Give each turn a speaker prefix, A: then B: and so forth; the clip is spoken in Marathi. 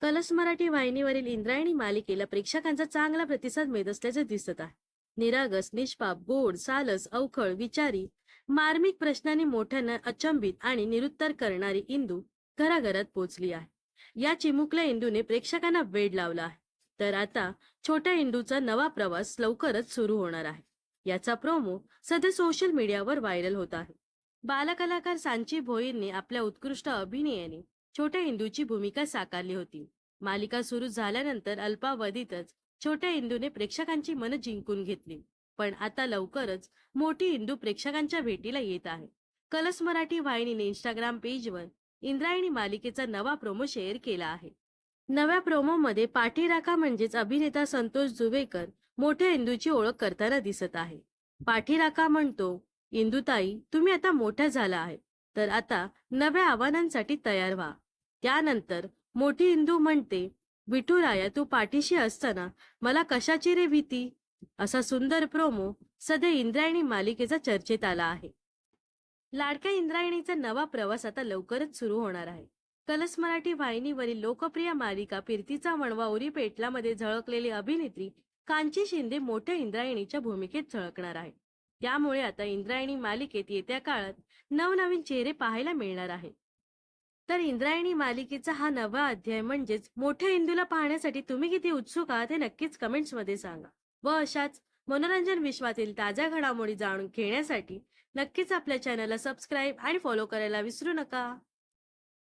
A: कलर्स मराठी वाहिनीवरील इंद्रायणी मालिकेला प्रेक्षकांचा चांगला प्रतिसाद मिळत असल्याचे दिसत आहे. निरागस, निष्पाप, गोड, सालस, अवखळ, विचारी, मार्मिक प्रश्नांनी मोठ्यांना अचंबित आणि निरुत्तर करणारी इंदू घराघरात पोचली आहे. या चिमुकल्या इंदूने प्रेक्षकांना वेड लावला आहे. तर आता छोट्या इंदूचा नवा प्रवास लवकरच सुरू होणार आहे. याचा प्रोमो सध्या सोशल मीडियावर व्हायरल होत आहे. बालकलाकार सांची भोईरने आपल्या उत्कृष्ट अभिनयाने छोट्या इंदूची भूमिका साकारली होती. मालिका सुरू झाल्यानंतर अल्पावधीतच छोट्या इंदूने प्रेक्षकांची मनं जिंकून घेतली. पण आता लवकरच मोठी इंदू प्रेक्षकांच्या भेटीला येत आहे. कलर्स मराठी वाहिनीने इंस्टाग्राम पेजवर इंद्रायणी मालिकेचा नवा प्रोमो शेअर केला आहे. नव्या प्रोमोमध्ये पाठीराखा म्हणजेच अभिनेता संतोष जुवेकर मोठ्या इंदूची ओळख करताना दिसत आहे. पाठीराखा म्हणतो, इंदुताई तुम्ही आता मोठ्या झाला आहे, तर आता नव्या आव्हानांसाठी तयार व्हा. त्यानंतर मोठी इंदू म्हणते, विठुराया तू पाठीशी असताना मला कशाची रे भीती. असा सुंदर प्रोमो सध्या इंद्रायणी मालिकेचा चर्चेत आला आहे. लाडक्या इंद्रायणीचा नवा प्रवास आता लवकरच सुरू होणार आहे. कलर्स मराठी वाहिनीवरील लोकप्रिय मालिका फिरतीचा वणवा उरी पेटला मध्ये झळकलेली अभिनेत्री कांची शिंदे मोठ्या इंद्रायणीच्या भूमिकेत झळकणार आहे. त्यामुळे आता इंद्रायणी मालिकेत येत्या काळात नवनवीन चेहरे पाहायला मिळणार आहेत. तर इंद्रायणी मालिकेचा हा नवा अध्याय म्हणजेच मोठ्या इंदूला पाहण्यासाठी तुम्ही किती उत्सुक आहात हे नक्कीच कमेंट्स मध्ये सांगा. व अशाच मनोरंजन विश्वातील ताज्या घडामोडी जाणून घेण्यासाठी नक्कीच आपल्या चॅनलला सबस्क्राईब आणि फॉलो करायला विसरू नका.